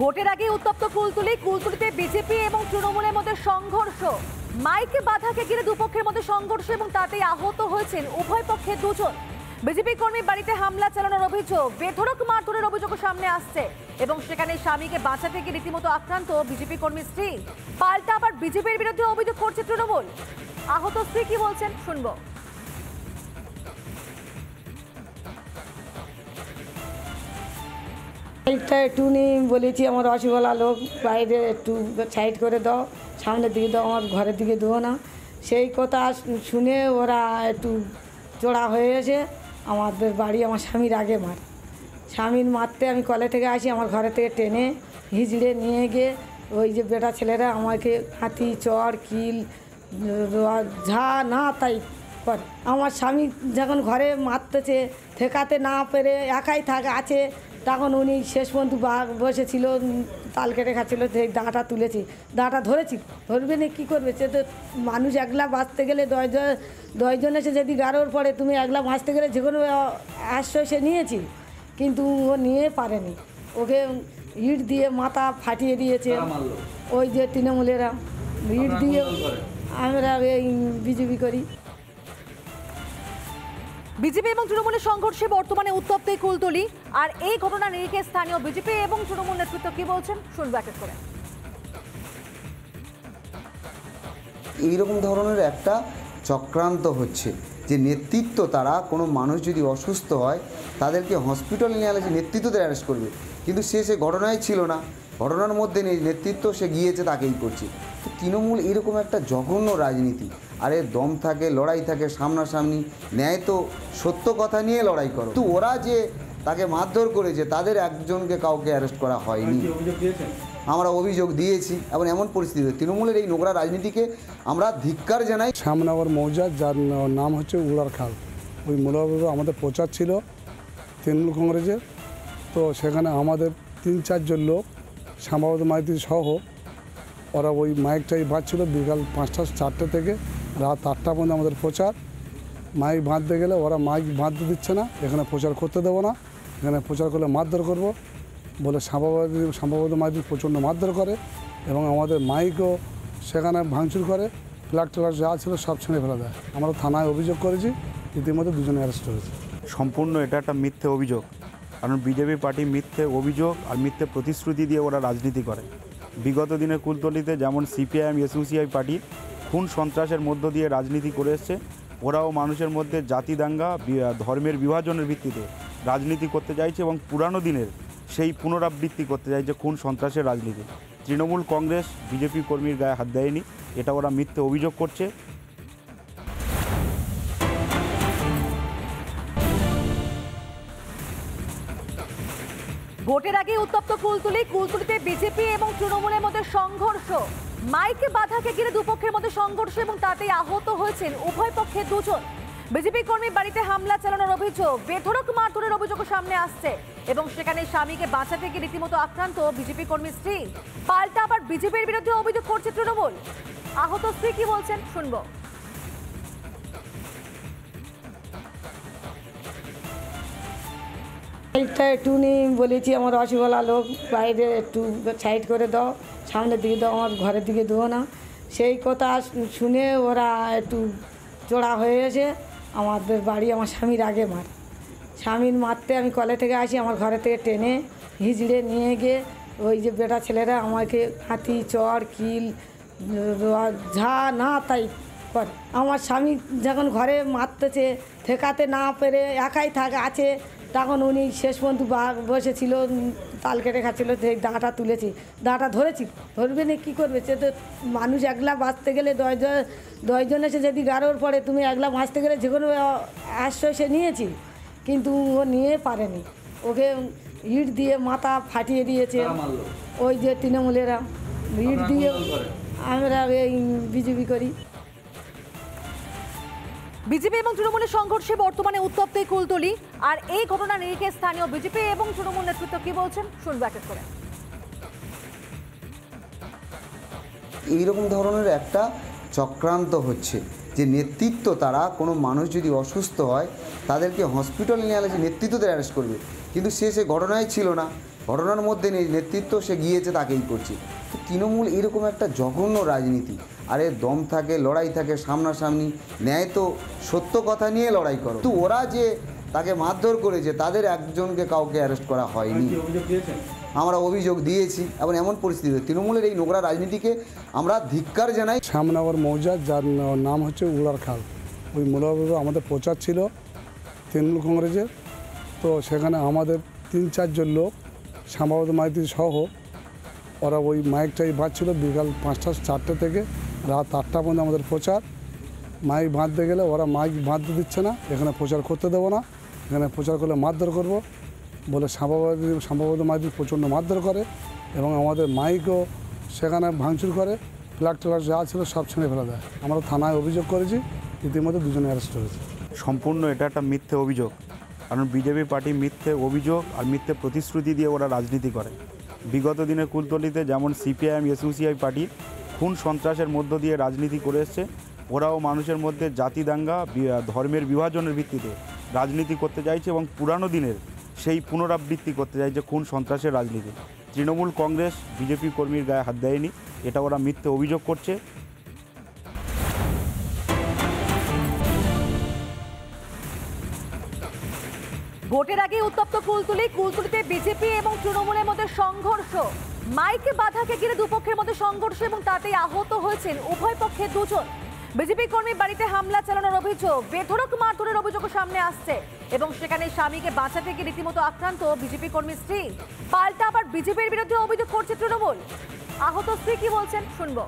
ভোটের আগে উত্তপ্ত কুলতলিতে বিজেপি এবং তৃণমূলের মধ্যে সংঘর্ষ। মাইকে বাধাকে ঘিরে দুপক্ষের মধ্যে সংঘর্ষ এবং তাতেই আহত হয়েছেন উভয় পক্ষের দুজন। বিজেপি কর্মীর বাড়িতে হামলা চালানোর অভিযোগ, বেধড়ক মারধরের অভিযোগ সামনে আসছে এবং সেখানে স্বামীকে বাঁচাতে গিয়ে রীতিমতো আক্রান্ত বিজেপি কর্মীর স্ত্রী। পাল্টা আবার বিজেপির বিরুদ্ধে অভিযোগ করছে তৃণমূল। আহত স্ত্রী কি বলছেন শুনবো। একটু নিয়ে বলেছি আমার রসগোল্লা লোক বাইরে একটু সাইড করে দাও, সামনের দিকে দাও, আমার ঘরের দিকে দেবো না। সেই কথা শুনে ওরা একটু চড়া হয়ে গেছে। আমাদের বাড়ি আমার স্বামীর আগে মার, স্বামীর মারতে আমি কলে থেকে আসি, আমার ঘরে থেকে টেনে হিজড়ে নিয়ে গিয়ে ওই যে বেটা ছেলেরা আমাকে হাতি চড় কিল ঝা না তাই করে। আমার স্বামী যখন ঘরে মারতেছে ঠেকাতে না পেরে একাই আছে, তখন উনি শেষ পর্যন্ত বসেছিল, তাল কেটে খাচ্ছিল, দাঁটা তুলেছি, দাঁটা ধরেছি, ধরবে না কী করবে? সে তো মানুষ একলা বাঁচতে গেলে দশজন এসে যদি গারোর পরে তুমি একলা বাঁচতে গেলে যে কোনো আশ্রয় সে নিয়েছি, কিন্তু ও নিয়ে পারেনি। ওকে ইট দিয়ে মাথা ফাটিয়ে দিয়েছে ওই যে তৃণমূলেরা, ইট দিয়ে। আমরা এই বিজেপি করি। বিজেপি এবং তৃণমূলের সংঘর্ষে বর্তমানে উত্তপ্ত কুলতলি, আর এই ঘটনা নিরিখে স্থানীয় বিজেপি এবং তৃণমূল নেতৃত্ব কি বলছেন শুনবো এক এক করে। এইরকম ধরনের একটা চক্রান্ত হচ্ছে যে নেতৃত্ব, তারা কোনো মানুষ যদি অসুস্থ হয় তাদেরকে হসপিটালে নিয়ে আসে, নেতৃত্বদের অ্যারেস্ট করবে, কিন্তু সে ঘটনায় ছিল না, ঘটনার মধ্যে নেই, নেতৃত্ব সে গিয়েছে তাকেই করছে। তো তৃণমূল এরকম একটা জঘন্য রাজনীতি, আরে দম থাকে, লড়াই থাকে সামনাসামনি, ন্যায় তো সত্য কথা নিয়ে লড়াই করো। তো ওরা যে তাকে মারধর করেছে তাদের একজনকে কাউকে অ্যারেস্ট করা হয়নি। আমরা অভিযোগ দিয়েছি এবং এমন পরিস্থিতি তৃণমূলের এই নোংরা রাজনীতিকে আমরা ধিক্কার জানাই। শ্যামনগর মৌজা, যার নাম হচ্ছে উড়ার খাল, ওই মূলত আমাদের প্রচার ছিল তৃণমূল কংগ্রেসের। তো সেখানে আমাদের 3-4 লোক শ্যামাবত মাইতি সহ ওরা ওই মাইকটাই বাজছিল বিকাল 5টা 4টে থেকে রাত 8টা পর্যন্ত আমাদের প্রচার। মাইক বাঁধতে গেলে ওরা মাইক বাঁধতে দিচ্ছে না, এখানে প্রচার করতে দেবো না, এখানে প্রচার করলে মারধর করবো বলে শ্যামাবত মাইতি প্রচণ্ড মারধর করে এবং আমাদের মাইকও সেখানে ভাঙচুর করে, ফ্ল্যাগ ট্ল্যাগ যা ছিল সব ছেড়ে ফেলে দেয়। আমরা থানায় অভিযোগ করেছি, ইতিমধ্যে 2 জন অ্যারেস্ট হয়েছে। সম্পূর্ণ এটা একটা মিথ্যে অভিযোগ, কারণ বিজেপি পার্টি মিথ্যে অভিযোগ আর মিথ্যে প্রতিশ্রুতি দিয়ে ওরা রাজনীতি করে। বিগত দিনে কুলতলিতে যেমন সিপিআইএম এসইউসিআই পার্টি খুন সন্ত্রাসের মধ্য দিয়ে রাজনীতি করে এসছে, ওরাও মানুষের মধ্যে জাতি দাঙ্গা, ধর্মের বিভাজনের ভিত্তিতে রাজনীতি করতে চাইছে এবং পুরানো দিনের সেই পুনরাবৃত্তি করতে চাইছে খুন সন্ত্রাসের রাজনীতি। তৃণমূল কংগ্রেস বিজেপি কর্মীর গায়ে হাত দেয়নি, এটা ওরা মিথ্যে অভিযোগ করছে। ভোটের আগে উত্তপ্ত কুলতলিতে বিজেপি এবং তৃণমূলের মধ্যে সংঘর্ষ। মাইকে বাধাকে ঘিরে দুপক্ষের মধ্যে সংঘর্ষ এবং তাতেই আহত হয়েছেন উভয় পক্ষের দুজন। বিজেপি কর্মীর বাড়িতে হামলা চালানোর অভিযোগ, বেধড়ক মারধরের অভিযোগ সামনে আসছে এবং সেখানে স্বামীকে বাঁচাতে গিয়ে রীতিমতো আক্রান্ত বিজেপি কর্মীর স্ত্রী। পাল্টা আবার বিজেপির বিরুদ্ধে অভিযোগ করছে তৃণমূল। আহত স্ত্রী কি বলছেন শুনবো। একটু নিয়ে বলেছি আমার রসগোল্লা লোক বাইরে একটু সাইড করে দাও, সামনের দিকে দাও, আমার ঘরের দিকে দেবো না। সেই কথা শুনে ওরা একটু চড়া হয়ে গেছে। আমাদের বাড়ি আমার স্বামীর আগে মার, স্বামীর মারতে আমি কলে থেকে আসি, আমার ঘরে থেকে টেনে হিজড়ে নিয়ে গিয়ে ওই যে বেটা ছেলেরা আমাকে হাতি চড় কিল ঝা না তাই করে। আমার স্বামী যখন ঘরে মারতেছে ঠেকাতে না পেরে একাই আছে, তখন উনি শেষ পর্যন্ত বসেছিল, তাল কেটে খাচ্ছিল, দাঁটা তুলেছি, দাঁটা ধরেছি, ধরবে না কী করবে? সে তো মানুষ একলা বাঁচতে গেলে দশজন এসে যদি গারোর পরে তুমি একলা বাঁচতে গেলে যে কোনো আশ্রয় সে নিয়েছি, কিন্তু ও নিয়ে পারেনি। ওকে ইট দিয়ে মাথা ফাটিয়ে দিয়েছে ওই যে তৃণমূলেরা, ইট দিয়ে। আমরা এই বিজেপি করি। বিজেপি এবং তৃণমূলের সংঘর্ষে বর্তমানে উত্তপ্ত কুলতলি, আর এই ঘটনা নিরিখে স্থানীয় বিজেপি এবং তৃণমূল নেতৃত্ব কি বলছেন শুনবো এক এক করে। এইরকম ধরনের একটা চক্রান্ত হচ্ছে যে নেতৃত্ব, তারা কোনো মানুষ যদি অসুস্থ হয় তাদেরকে হসপিটালে নিয়ে আসে, নেতৃত্বদের অ্যারেস্ট করবে, কিন্তু সে ঘটনায় ছিল না, ঘটনার মধ্যে নেই, নেতৃত্ব সে গিয়েছে তাকেই করছে। তো তৃণমূল এরকম একটা জঘন্য রাজনীতি, আরে দম থাকে, লড়াই থাকে, সামনাসামনি ন্যায় তো সত্য কথা নিয়ে লড়াই করো। তো ওরা যে তাকে মারধর করেছে তাদের একজনকে কাউকে অ্যারেস্ট করা হয়নি। আমরা অভিযোগ দিয়েছি এবং এমন পরিস্থিতি তৃণমূলের এই নোংরা রাজনীতিকে আমরা ধিক্কার জানাই। শ্যামনগর মৌজা, যার নাম হচ্ছে উলার খাল, ওই মূলভাবে আমাদের প্রচার ছিল তৃণমূল কংগ্রেসের। তো সেখানে আমাদের 3-4 লোক শ্যামাপদ মাইতি সহ ওরা ওই মাইকটাই বাঁধছিল বিকাল 5টা 4টে থেকে রাত 8টা পর্যন্ত আমাদের প্রচার। মাইক বাঁধতে গেলে ওরা মাইক বাঁধতে দিচ্ছে না, এখানে প্রচার করতে দেবো না, এখানে প্রচার করলে মারধর করব বলে শ্যামাপদ মাইতি প্রচণ্ড মারধর করে এবং আমাদের মাইকও সেখানে ভাঙচুর করে, ফ্ল্যাগ ট্ল্যাগ যা ছিল সব ছেড়ে ফেলে দেয়। আমরা থানায় অভিযোগ করেছি, ইতিমধ্যে 2 জন অ্যারেস্ট হয়েছে। সম্পূর্ণ এটা একটা মিথ্যে অভিযোগ, কারণ বিজেপি পার্টি মিথ্যে অভিযোগ আর মিথ্যে প্রতিশ্রুতি দিয়ে ওরা রাজনীতি করে। বিগত দিনে কুলতলিতে যেমন সিপিআইএম এসইউসিআই পার্টি খুন সন্ত্রাসের মধ্য দিয়ে রাজনীতি করে এসছে, ওরাও মানুষের মধ্যে জাতি দাঙ্গা, ধর্মের বিভাজনের ভিত্তিতে রাজনীতি করতে চাইছে এবং পুরানো দিনের সেই পুনরাবৃত্তি করতে চাইছে খুন সন্ত্রাসের রাজনীতি। তৃণমূল কংগ্রেস বিজেপি কর্মীর গায়ে হাত দেয়নি, এটা ওরা মিথ্যে অভিযোগ করছে। ভোটের আগে উত্তপ্ত কুলতলিতে বিজেপি এবং তৃণমূলের মধ্যে সংঘর্ষ, মাইকে বাধাকে ঘিরে দুপক্ষের মধ্যে সংঘর্ষ এবং তাতেই আহত হয়েছেন উভয় পক্ষের 2 জন। বিজেপি কর্মীর বাড়িতে হামলা চালানোর অভিযোগ, বেধড়ক মারধরের অভিযোগও সামনে আসছে এবং সেখানে স্বামীকে বাঁচাতে গিয়ে রীতিমতো আক্রান্ত বিজেপি কর্মীর স্ত্রী। পাল্টা আবার বিজেপির বিরুদ্ধে অভিযোগ করছে তৃণমূল। আহত স্ত্রী কি বলছেন শুনবো।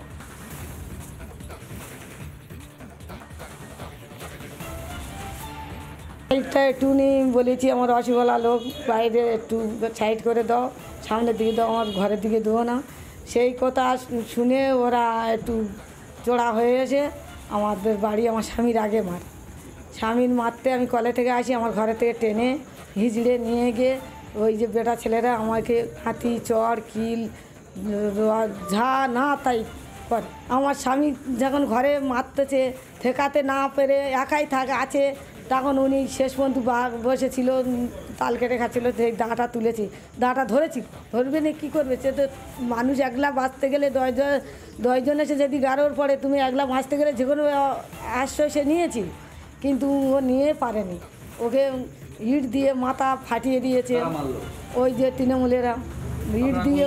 একটা একটুনি বলেছি আমার অসুবিধা লোক, বাইরে একটু সাইড করে দাও, সামনের দিকে দাও, আমার ঘরের দিকে দেবো না। সেই কথা শুনে ওরা একটু চড়া হয়ে গেছে। আমাদের বাড়ি আমার স্বামীর আগে মার, স্বামীর মারতে আমি কলে থেকে আসি, আমার ঘরে থেকে টেনে হিজড়ে নিয়ে গিয়ে ওই যে বেটা ছেলেরা আমাকে হাতি চড় কিল যা না তাই করে। আমার স্বামী যখন ঘরে মারতেছে ঠেকাতে না পেরে একাই আছে, তখন উনি শেষ পর্যন্ত বসেছিল, তাল কেটে খাচ্ছিল, সেই দাঁটা তুলেছি, দাঁটা ধরেছি, ধরবে না কী করবে? সে তো মানুষ একলা বাঁচতে গেলে 10 জন এসে যদি গাড়োর পরে তুমি একলা বাঁচতে গেলে যে কোনো আশ্রয় সে নিয়েছি, কিন্তু ও নিয়ে পারেনি, ওকে ইট দিয়ে মাথা ফাটিয়ে দিয়েছে। ওই যে তৃণমূলেরা ইট দিয়ে,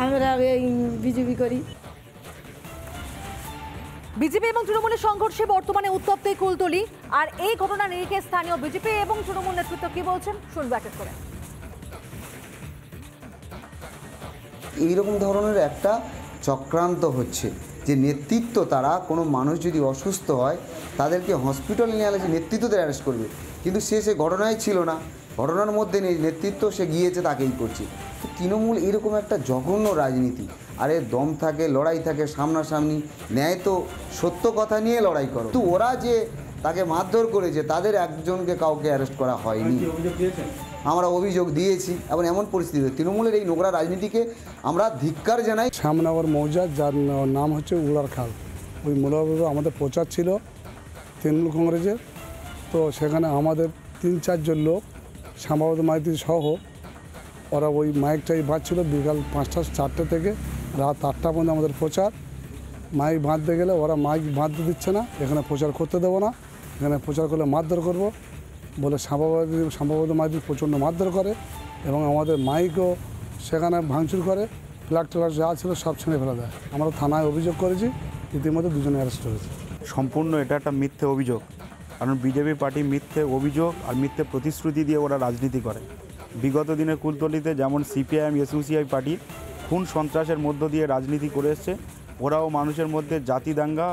আমরা এই বিজেপি করি। বিজেপি এবং তৃণমূলের সংঘর্ষে বর্তমানে উত্তপ্ত কুলতলি, আর এই ঘটনা নিরিখে স্থানীয় বিজেপি এবং তৃণমূল নেতৃত্ব কি বলছেন শুনবো এক এক করে। এইরকম ধরনের একটা চক্রান্ত হচ্ছে যে নেতৃত্ব, তারা কোনো মানুষ যদি অসুস্থ হয় তাদেরকে হসপিটালে নিয়ে আসে, নেতৃত্বদের অ্যারেস্ট করবে, কিন্তু সে ঘটনায় ছিল না, ঘটনার মধ্যে নেই, নেতৃত্ব সে গিয়েছে তাকেই করছে। তো তৃণমূল এরকম একটা জঘন্য রাজনীতি, আরে দম থাকে, লড়াই থাকে, সামনাসামনি ন্যায় তো সত্য কথা নিয়ে লড়াই করো। তো ওরা যে তাকে মারধর করেছে তাদের একজনকে কাউকে অ্যারেস্ট করা হয়নি। আমরা অভিযোগ দিয়েছি এবং এমন পরিস্থিতি তৃণমূলের এই নোংরা রাজনীতিকে আমরা ধিক্কার জানাই। শ্যামনগর মৌজা, যার নাম হচ্ছে উলার খাল, ওই মূলভাবে আমাদের প্রচার ছিল তৃণমূল কংগ্রেসের। তো সেখানে আমাদের 3-4 জন লোক শ্যামাপদ মাইতি সহ ওরা ওই মাইকটাই বাঁধছিল বিকাল 5টা 4টে থেকে রাত 8টা পর্যন্ত আমাদের প্রচার। মাইক বাঁধতে গেলে ওরা মাইক বাঁধতে দিচ্ছে না, এখানে প্রচার করতে দেবো না, এখানে প্রচার করলে মারধর করব বলে শ্যামাপদ মাইতি প্রচণ্ড মারধর করে এবং আমাদের মাইকও সেখানে ভাঙচুর করে, ফ্ল্যাগ ট্ল্যাগ যা ছিল সব ছেড়ে ফেলে দেয়। আমরা থানায় অভিযোগ করেছি, ইতিমধ্যে 2 জন অ্যারেস্ট হয়েছে। সম্পূর্ণ এটা একটা মিথ্যে অভিযোগ, কারণ বিজেপি পার্টি মিথ্যে অভিযোগ আর মিথ্যে প্রতিশ্রুতি দিয়ে ওরা রাজনীতি করে। বিগত দিনে কুলতলিতে যেমন সিপিআইএম এসইউসিআই পার্টি খুন সন্ত্রাসের মধ্য দিয়ে রাজনীতি করে এসছে, ওরাও মানুষের মধ্যে জাতি দাঙ্গা,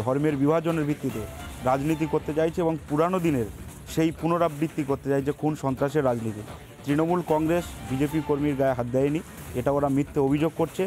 ধর্মের বিভাজনের ভিত্তিতে রাজনীতি করতে চাইছে এবং পুরানো দিনের সেই পুনরাবৃত্তি করতে চাইছে খুন সন্ত্রাসের রাজনীতি। তৃণমূল কংগ্রেস বিজেপি কর্মীর গায়ে হাত দেয়নি, এটা ওরা মিথ্যে অভিযোগ করছে।